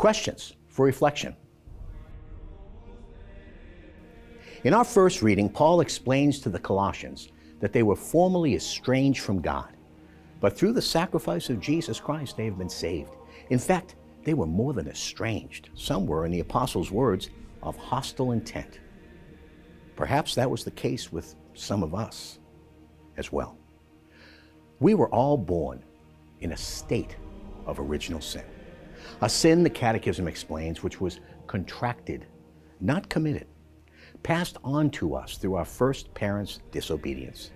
Questions for reflection. In our first reading, Paul explains to the Colossians that they were formerly estranged from God, but through the sacrifice of Jesus Christ, they have been saved. In fact, they were more than estranged. Some were, in the apostles' words, of hostile intent. Perhaps that was the case with some of us as well. We were all born in a state of original sin. A sin, the Catechism explains, which was contracted, not committed, passed on to us through our first parents' disobedience.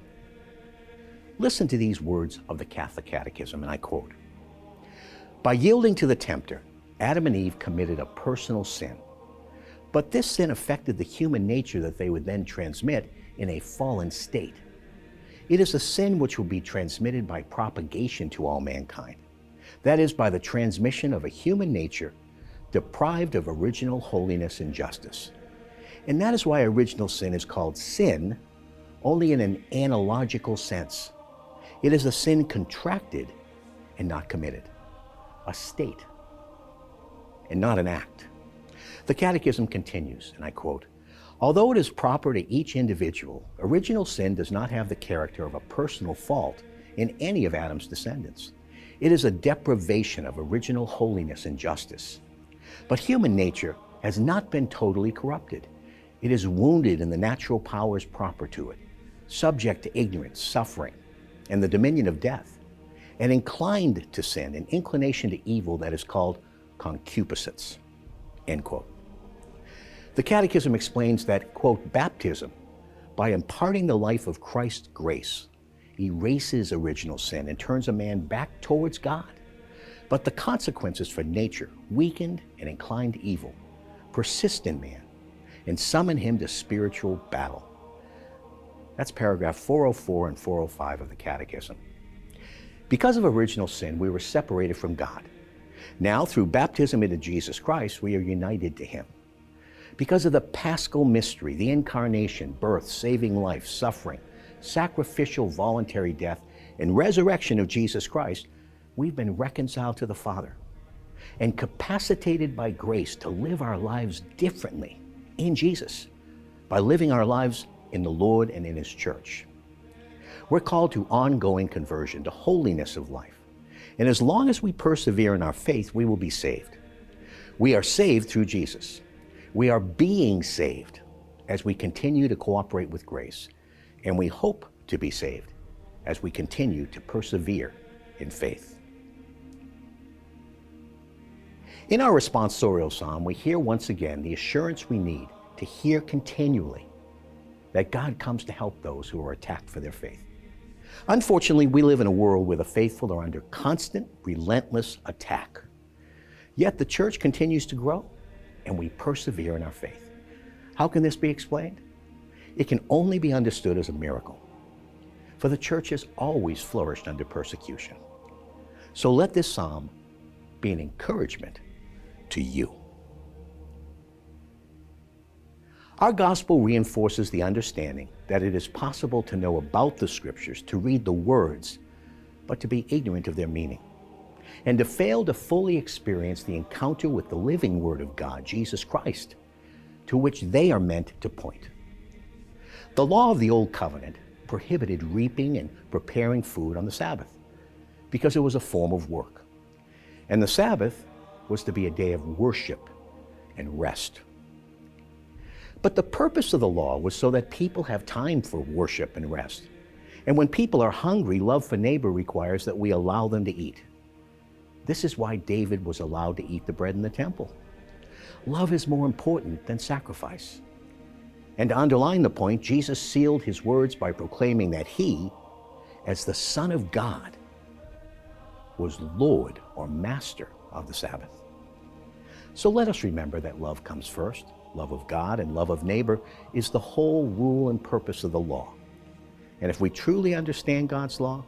Listen to these words of the Catholic Catechism, and I quote, "By yielding to the tempter, Adam and Eve committed a personal sin. But this sin affected the human nature that they would then transmit in a fallen state. It is a sin which will be transmitted by propagation to all mankind. That is, by the transmission of a human nature deprived of original holiness and justice. And that is why original sin is called sin only in an analogical sense. It is a sin contracted and not committed, a state and not an act." The Catechism continues, and I quote, "Although it is proper to each individual, original sin does not have the character of a personal fault in any of Adam's descendants. It is a deprivation of original holiness and justice. But human nature has not been totally corrupted. It is wounded in the natural powers proper to it, subject to ignorance, suffering, and the dominion of death, and inclined to sin, an inclination to evil that is called concupiscence." End quote. The Catechism explains that, quote, "Baptism, by imparting the life of Christ's grace, erases original sin and turns a man back towards God. But the consequences for nature, weakened and inclined to evil, persist in man and summon him to spiritual battle." That's paragraph 404 and 405 of the Catechism. Because of original sin, we were separated from God. Now, through baptism into Jesus Christ, we are united to Him. Because of the Paschal mystery, the incarnation, birth, saving life, suffering, sacrificial voluntary death, and resurrection of Jesus Christ, we've been reconciled to the Father and capacitated by grace to live our lives differently in Jesus by living our lives in the Lord and in His church. We're called to ongoing conversion, to holiness of life. And as long as we persevere in our faith, we will be saved. We are saved through Jesus. We are being saved as we continue to cooperate with grace. And we hope to be saved as we continue to persevere in faith. In our responsorial psalm, we hear once again the assurance we need to hear continually that God comes to help those who are attacked for their faith. Unfortunately, we live in a world where the faithful are under constant, relentless attack. Yet the church continues to grow, and we persevere in our faith. How can this be explained? It can only be understood as a miracle, for the church has always flourished under persecution. So let this psalm be an encouragement to you. Our gospel reinforces the understanding that it is possible to know about the Scriptures, to read the words, but to be ignorant of their meaning, and to fail to fully experience the encounter with the living Word of God, Jesus Christ, to which they are meant to point. The law of the Old Covenant prohibited reaping and preparing food on the Sabbath because it was a form of work. And the Sabbath was to be a day of worship and rest. But the purpose of the law was so that people have time for worship and rest. And when people are hungry, love for neighbor requires that we allow them to eat. This is why David was allowed to eat the bread in the temple. Love is more important than sacrifice. And to underline the point, Jesus sealed His words by proclaiming that He, as the Son of God, was Lord or Master of the Sabbath. So let us remember that love comes first. Love of God and love of neighbor is the whole rule and purpose of the law. And if we truly understand God's law,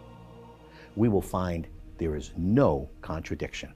we will find there is no contradiction.